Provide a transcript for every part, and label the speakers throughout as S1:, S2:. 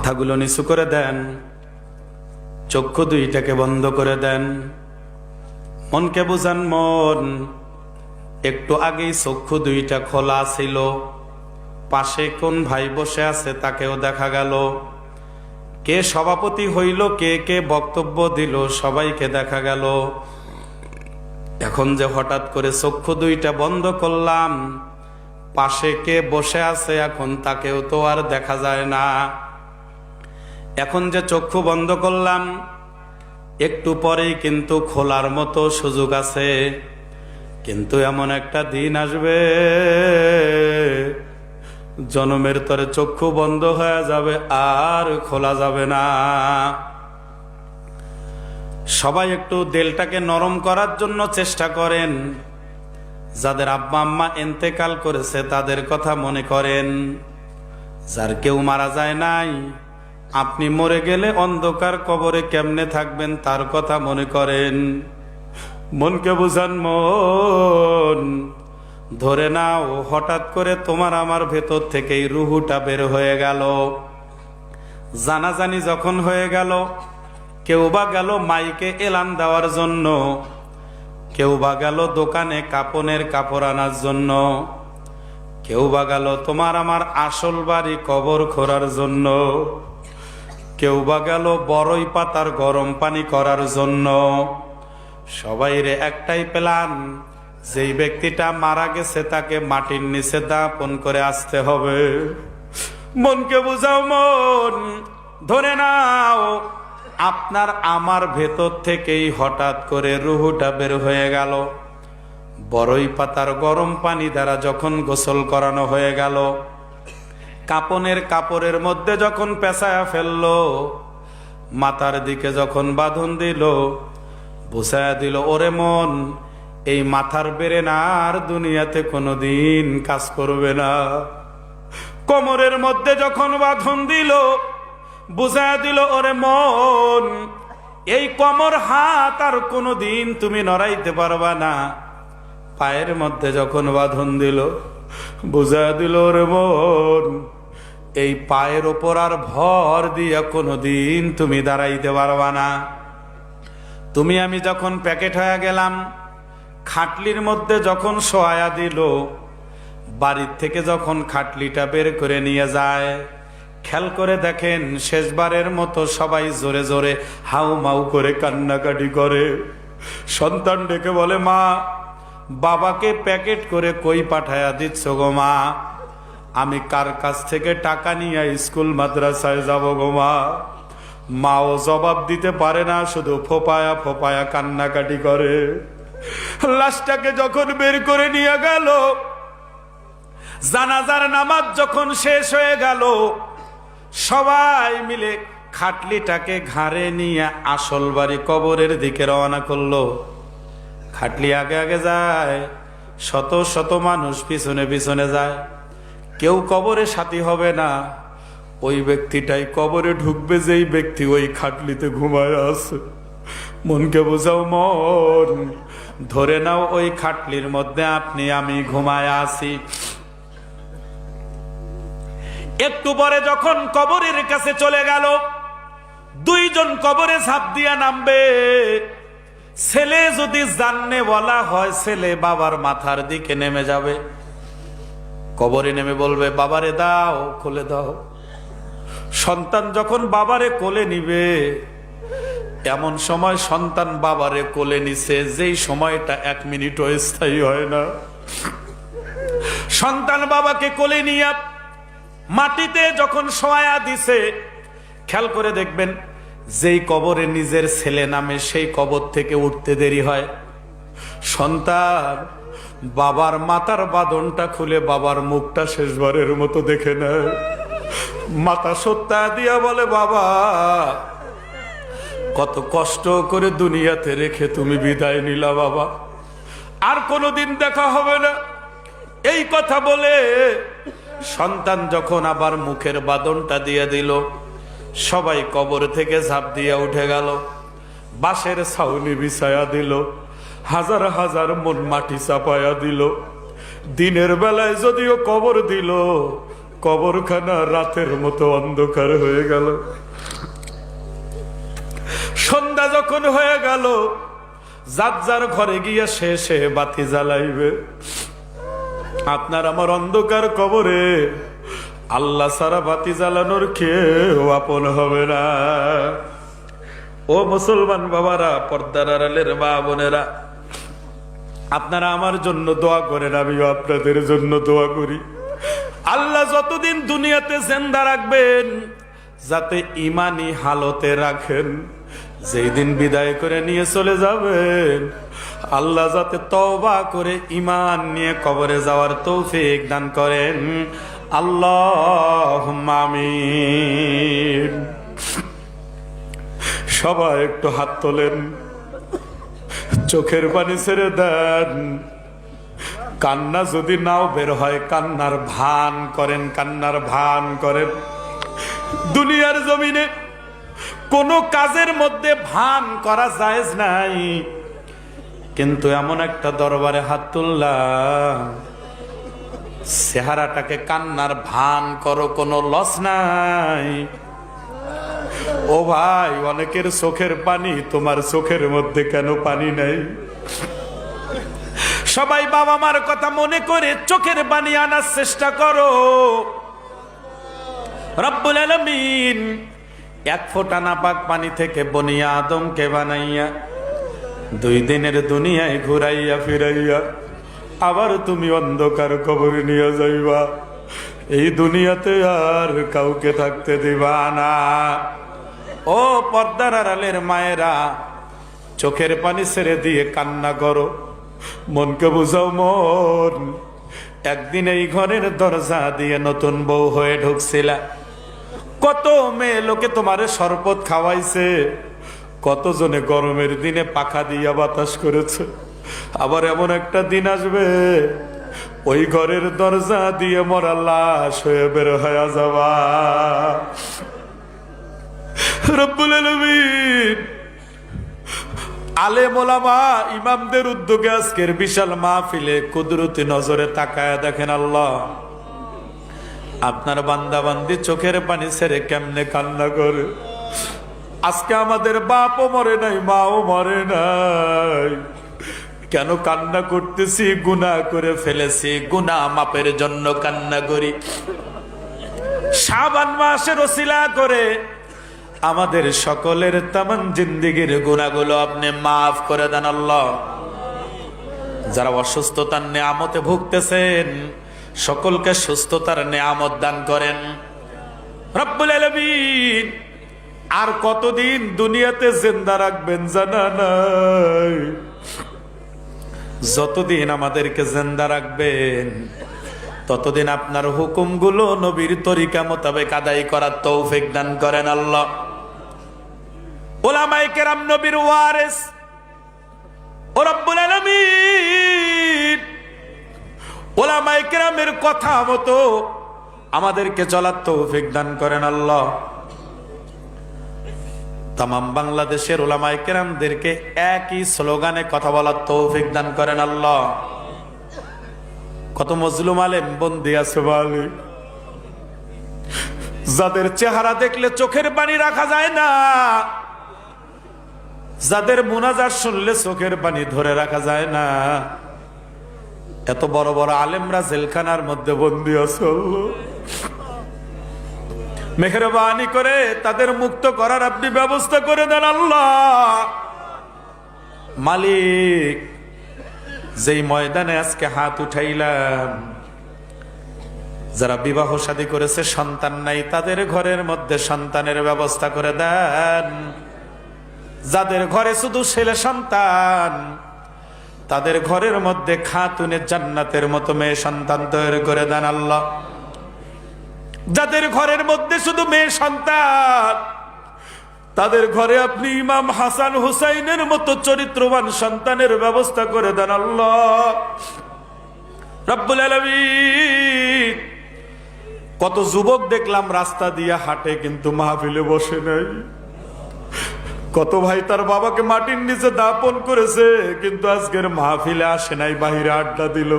S1: মাথাগুলো নিচু করে দেন, চক্ষু দুইটাকে বন্ধ করে দেন, মনকে বুঝান। মন, একটু আগেই চক্ষু দুইটা খোলা ছিল, পাশে কোন ভাই বসে আছে তাকেও দেখা গেল, কে সভাপতি হইল, কে কে বক্তব্য দিল, সবাইকে দেখা গেল। এখন যে হঠাৎ করে চক্ষু দুইটা বন্ধ করলাম, পাশে কে বসে আছে এখন তাকেও তো আর দেখা যায় না। এখন যে চক্ষু বন্ধ করলাম, একটু পরেই কিন্তু খোলার মতো সুযোগ আছে। কিন্তু এমন একটা দিন আসবে, জনমের তরে চক্ষু বন্ধ হয়ে যাবে, আর খোলা যাবে না। সবাই একটু দিলটাকে নরম করার জন্য চেষ্টা করেন। যাদের আব্বা আম্মা ইন্তেকাল করেছে তাদের কথা মনে করেন। যার কেউ মারা যায় নাই, আপনি মরে গেলে অন্ধকার কবরে কেমনে থাকবেন তার কথা মনে করেন। মনকে বুঝান। মন, ধরে নাও হঠাৎ করে তোমার আমার ভেতর থেকেই রুহুটা বের হয়ে গেল। জানাজানি যখন হয়ে গেল, কেউ বা গেল মাইকে এলান দেওয়ার জন্য, কেউ বা গেল দোকানে কাপনের কাপড় আনার জন্য, কেউ বা গেল তোমার আমার আসল বাড়ি কবর খোঁড়ার জন্য, কেউ বা গেল বড়ই পাতার গরম পানি করার জন্য। সবাইরে একটাই প্ল্যান, যেই ব্যক্তিটা মারা গেছে তাকে মাটির নিচে দাপন করে আসতে হবে। মনকে বুঝাও। মন, ধরে নাও আপনার আমার ভেতর থেকেই হঠাৎ করে রুহুটা বের হয়ে গেল। বড়ই পাতার গরম পানি দ্বারা যখন গোসল করানো হয়ে গেল, কাপনের কাপড়ের মধ্যে যখন পেঁচায়া ফেললো, মাথার দিকে যখন বাঁধন দিল, বুঝায়া দিল, ওরে মন, এই মাথার বেরেন আর দুনিয়াতে কোনোদিন কাজ করবে না। কোমরের মধ্যে যখন বাঁধন দিল, বুঝায়া দিল, ওরে মন, এই কোমর হাত আর কোনোদিন তুমি নড়াইতে পারবা না। পায়ের মধ্যে যখন বাঁধন দিল, বুঝায়া দিল, ওরে মন, এই পায়ের ওপর আর ভর দিয়া কোনোদিন তুমি দাঁড়াইতে পারবা না। তুমি আমি যখন প্যাকেট হয়ে গেলাম, খাটলির মধ্যে যখন শোয়া দিল, বাড়ির থেকে যখন খাটলিটা বের করে নিয়ে যায়, খেয়াল করে দেখেন শেষবারের মতো সবাই জোরে জোরে হাউ মাউ করে কান্নাকাটি করে। সন্তান ডেকে বলে, মা, বাবাকে প্যাকেট করে কই পাঠায়া দিচ্ছ গো মা? আমি কার কাছ থেকে টাকা নিয়ে স্কুল মাদ্রাসায় যাব গো মা? মাও জবাব দিতে পারে না, শুধু ফোপায়া ফোপায়া কান্নাকাটি করে। লাশটাকে যখন বের করে নিয়ে গেল, জানাজার নামাজ যখন শেষ হয়ে গেল, সবাই মিলে খাটলিটাকে ঘাড়ে নিয়ে আসল বাড়ি কবরের দিকে রওনা করলো। খাটলি আগে আগে যায়, শত শত মানুষ পিছনে পিছনে যায়। কেউ কবরে সাথী হবে না, ওই ব্যক্তিটাই কবরে ঢুকবে যেই ব্যক্তি ওই খাটলিতে ঘুমায় আছে। মনকে বোঝাও। মন, ধরে নাও ওই খাটলির মধ্যে আপনি আমি ঘুমায় আছি। একটু পরে যখন কবরের কাছে চলে গেল, দুইজন কবরে ঝাঁপ দিয়া নামবে। ছেলে যদি জাননে বলা হয়, ছেলে বাবার মাথার দিকে নেমে যাবে, কবরে নেমে বলবে, বাবারে দাও, কোলে দাও। সন্তান যখন বাবারে কোলে নিবে, এমন সময় সন্তান বাবারে কোলে নিছে যেই সময়টা 1 মিনিটও স্থায়ী হয় না। সন্তান বাবাকে কোলে নিয়ে মাটিতে যখন শোয়া দিছে, খেয়াল করে দেখবেন যেই কবরে নিজের ছেলে নামে সেই কবর থেকে উঠতে দেরি হয়। সন্তান বাবার মাথার বাঁধনটা খুলে বাবার মুখটা শেষবারের মতো দেখে নেয়। মাথা সত্তা দিয়া বলে, বাবা, কত কষ্ট করে দুনিয়াতে রেখে তুমি বিদায় নিলা বাবা, আর কোনোদিন দেখা হবে না। এই কথা বলে সন্তান যখন আবার মুখের বাঁধনটা দিয়ে দিল, সবাই কবর থেকে ঝাঁপ দিয়ে উঠে গেল। বাঁশের ছাউনি বিছায়া দিল, হাজার হাজার মন মাটি চাপায়া দিল। দিনের বেলায় যদিও কবর দিল, কবরখানা রাতের মতো অন্ধকার হয়ে গেল। সন্ধ্যা যখন হয়ে গেল, যার যার ঘরে গিয়া সে বাতি জ্বালাইবে। আপনার আমার অন্ধকার কবরে আল্লাহ সারা বাতি জ্বালানোর কেউ আপন হবে না। ও মুসলমান বাবারা, পর্দার আড়ালের মা বোনেরা, আপনারা আমার জন্য দোয়া করেন, আমিও আপনাদের জন্য দোয়া করি। আল্লাহ যতদিন দুনিয়াতে জিন্দা রাখবেন, যাতে ইমানি হালতে রাখেন। যেই দিন বিদায় করে নিয়ে চলে যাবেন, আল্লাহ যাতে তওবা করে ইমান নিয়ে কবরে যাওয়ার তৌফিক দান করেন। আল্লাহুম্মা আমিন। সবাই একটু হাত তোলেন, চোখের পানি ছেড়ে দেন। কান্না যদি নাও বের হয়, কান্নার ভান করেন, কান্নার ভান করেন। দুনিয়ার জমিনে কোন কাজের মধ্যে ভান করা জায়েজ নাই, কিন্তু এমন একটা দরবারে হাত তুললাম, চেহারাটাকে কান্নার ভান করো, কোনো লস নাই। ও ভাই, অনেকের চোখের পানি, তোমার চোখের মধ্যে কেন পানি নাই? সবাই বাবা মার কথা মনে করে চোখের পানি আনার চেষ্টা করো। রব্বুল আলামিন এক ফোঁটা নাপাক পানি থেকে বনি আদমকে বানাইয়া 2 দিনের দুনিয়ায় ঘুরাইয়া ফিরাইয়া আবার তুমি অন্ধকার কবরে নিয়ে যাইবা। এই দুনিয়াতে আর কাউকে থাকতে দিবা না। ও পর্দার আড়ালের মায়েরা, চোখের পানি ছেড়ে দিয়ে কান্না করো, মনকে বুঝাও। মন, একদিন এই ঘরের দরজা দিয়ে নতুন বউ হয়ে ঢুকছিলা, কত মেয়ে লোকে তোমারে শরবত খাওয়াইছে, কতজনে গরমের দিনে পাখা দিয়া বাতাস করেছে। আবার এমন একটা দিন আসবে, ওই ঘরের দরজা দিয়ে মরা লাশ হয়ে বের হয়ে যাবা। রব্বুল আলামিন আলেম ওলামা ইমামদের উদ্যোগে আজকের বিশাল মাহফিলে কুদরতি নজরে তাকায় দেখেন, আল্লাহ আপনার বান্দা বান্দি চোখের পানি ছেড়ে কেমনে কান্না করে। আজকে আমাদের বাপও মরে নাই, মাও মরে নাই, কেন কান্না করতেছি? গুনাহ করে ফেলেছি, গুনাহ মাপের জন্য কান্না করি। শাবান মাসের ওসিলা করে আমাদের সকলের তামাম জিন্দেগির গুনাহগুলো আপনি মাফ করে দেন আল্লাহ। যারা অসুস্থতার নেয়ামতে ভুগতেছেন, সকলকে সুস্থতার নেয়ামত দান করেন রব্বুল আলামিন। আর কতদিন দুনিয়াতে জিন্দা রাখবেন জানা নাই। যতদিন আমাদেরকে জিন্দা রাখবেন, ততদিন আপনার হুকুমগুলো নবীর তরিকা মোতাবেক আদায় করার তৌফিক দান করেন আল্লাহ। উলামায়ে কেরাম নবীর ওয়ারিস, ও রব্বুল আলামিন উলামায়ে কেরামের কথা মতো আমাদেরকে চলার তৌফিক দান করেন আল্লাহ। তামাম বাংলাদেশের উলামায়ে কেরামদেরকে একই স্লোগানে কথা বলার তৌফিক দান করেন আল্লাহ। কত মজলুম আলেম বন্দী আছে মালিক, যাদের চেহারা দেখলে চোখের পানি রাখা যায় না, যাদের মুনাজাত শুনলে চোখের পানি ধরে রাখা যায় না, এত বড় বড় আলেমরা জেলখানার মধ্যে বন্দী আছে। মেহেরবানি করে তাদের মুক্ত করার আপনি ব্যবস্থা করে দেন আল্লাহ। মালিক, যেই ময়দানে আজকে হাত উঠাইলাম, যারা বিবাহ শাদী করেছে সন্তান নাই, তাদের ঘরের মধ্যে সন্তানের ব্যবস্থা করে দেন। যাদের ঘরে শুধু ছেলে সন্তান, তাদের ঘরের মধ্যে খাতুনে জান্নাতের মতো মেয়ে সন্তান তৈরি করে দেন আল্লাহ। যাদের ঘরের মধ্যে শুধু মেয়ে সন্তান, তাদের ঘরে আপনি ইমাম হাসান হুসাইনের মতো চরিত্রবান সন্তানের ব্যবস্থা করে দেন আল্লাহ রব্বুল আলামিন। কত যুবক দেখলাম রাস্তা দিয়ে হাঁটে, কিন্তু মাহফিলে বসে নাই। কত ভাই তার বাবাকে মাটির নিচে দাপন করেছে, কিন্তু আজকের মাহফিলে আসে নাই, বাহিরে আড্ডা দিল।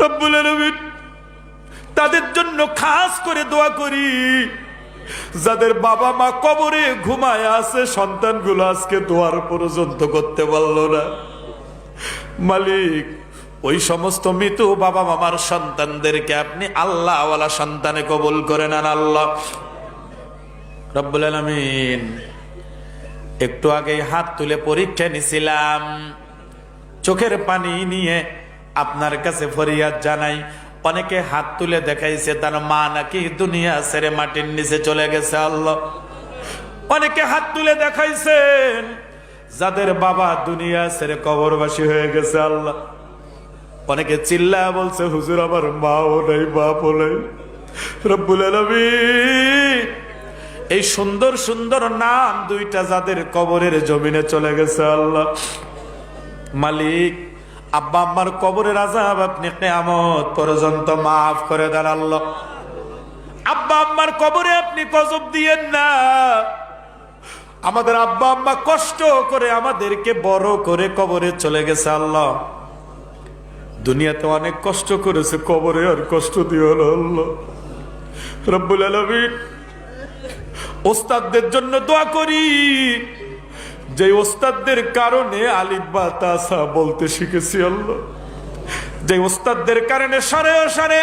S1: রব্বুল আলামিন তাদের জন্য খাস করে দোয়া করি যাদের বাবা মা কবরে ঘুমায় আছে, সন্তানগুলো আজকে দোয়ার পর্যন্ত করতে পারলো না। মালিক, ওই সমস্ত মৃত বাবা মামার সন্তানদেরকে আপনি আল্লাহ ওয়ালা সন্তানে কবুল করে নেন আল্লাহ রব্বুল আলামিন। একটু আগে হাত তুলে পরীক্ষা নিছিলাম, চোখের পানি নিয়ে আপনার কাছে ফরিয়াদ জানাই। অনেকে হাত তুলে দেখাইছে তার মা নাকি দুনিয়া ছেড়ে মাটির নিচে চলে গেছে আল্লাহ। অনেকে হাত তুলে দেখাইছেন যাদের বাবা দুনিয়া ছেড়ে কবরবাসী হয়ে গেছে আল্লাহ। অনেকে চিল্লা বলছে হুজুর আমার মাও নাই বাপও নাই। রব্বুল আলামিন, এই সুন্দর সুন্দর নাম দুইটা যাদের কবরের জমিনে চলে গেছে আল্লাহ, মালিক আব্বা আম্মার কবরের আযাব আপনি কিয়ামত পর্যন্ত মাফ করে দেন আল্লাহ। আব্বা আম্মার কবরে আপনি গজব দিয়েন না। আমাদের আব্বা আম্মা কষ্ট করে আমাদেরকে বড় করে কবরে চলে গেছে আল্লাহ। দুনিয়াতে অনেক কষ্ট করেছে, কবরে আর কষ্ট দিও না আল্লাহ রব্বুল আলামিন। ওস্তাদদের জন্য দোয়া করি, যে ওস্তাদদের কারণে আলিফ বা তা সা বলতে শিখেছি আল্লাহ। যে ওস্তাদদের কারণে সারে সারে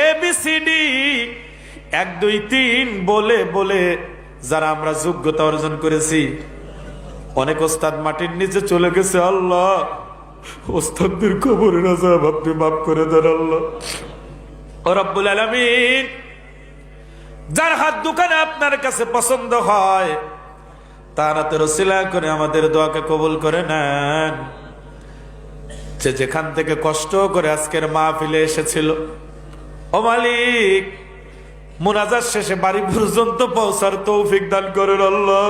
S1: ABCD 1 2 3 বলে বলে যারা আমরা যোগ্যতা অর্জন করেছি, অনেক ওস্তাদ মাটির নিচে চলে গেছে আল্লাহ। ওস্তাদদের কবরের আযাব আপনি মাফ করে দেন আল্লাহ ও রব্বুল আলামিন। যার হাত দোকানে আপনার কাছে পছন্দ হয় তার হাতের ওসিলা করে আমাদের দোয়াকে কবুল করে নেন। যে যেখান থেকে কষ্ট করে আজকের মাহফিলে এসেছিল, ও মালিক মুনাজাত শেষে বাড়ি পর্যন্ত পৌঁছার তৌফিক দান করেন আল্লাহ।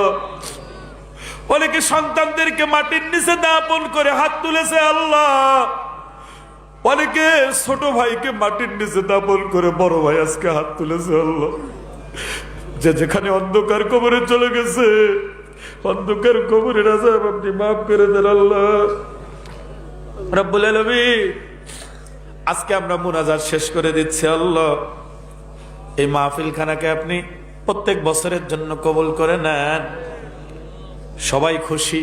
S1: অনেকে সন্তানদেরকে মাটির নিচে দাপন করে হাত তুলেছে আল্লাহ। অনেকে ছোট ভাইকে মাটির নিচে দাপন করে বড় ভাই আজকে হাত তুলেছে আল্লাহ। যে যেখানে অন্ধকার কবরে চলে গেছে, অন্ধকার কবরের আযাব আপনি মাফ করে দেন আল্লাহ রব্বুল আলামিন। আজকে আমরা মুনাজাত শেষ করে দিচ্ছি আল্লাহ। এই মাহফিল খানাকে আপনি প্রত্যেক বছরের জন্য কবুল করে নেন। সবাই খুশি।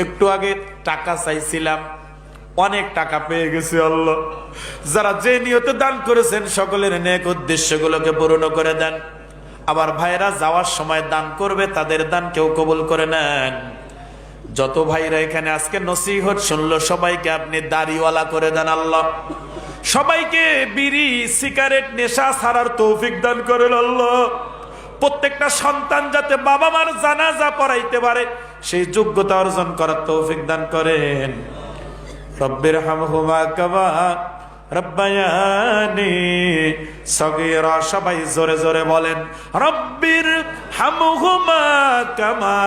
S1: একটু আগে টাকা চাইছিলাম, অনেক টাকা পেয়ে গেছি আল্লাহ। যারা যে নিয়তে দান করেছেন সকলের নেক উদ্দেশ্যগুলোকে পূর্ণ করে দেন। আবার ভাইরা যাওয়ার সময় দান করবে, তাদের দান কেউ কবুল করে নেন। যত ভাইরা এখানে আজকে নসিহত শুনলো সবাইকে আপনি দাড়িওয়ালা করে দেন আল্লাহ। সবাইকে বিড়ি সিগারেট নেশা ছাড়ার তৌফিক দান করেন আল্লাহ। প্রত্যেকটা সন্তান যাতে বাবা মার জানাজা পড়াইতে পারে সেই যোগ্যতা অর্জন করার তৌফিক দান করেন। রব্বির হামহুমা কামা রব্বায়ানি সগীরা। সবাই জোরে জোরে বলেন রব্বির হামহুমা কামা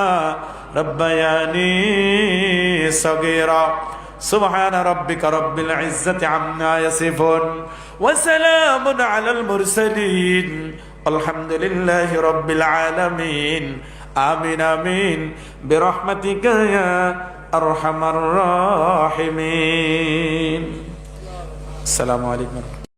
S1: রব্বায়ানি সগীরা। সুবহান রাব্বিকা রব্বিল ইজ্জাতি আম্মা ইয়াসিফুন ওয়া সালামুন আলাল মুরসালিন আলহামদুলিল্লাহি রাব্বিল আলামিন। আমিন আমিন বিরহমাতিকা ইয়া আরহামার রাহিমিন। আসসালামু আলাইকুম।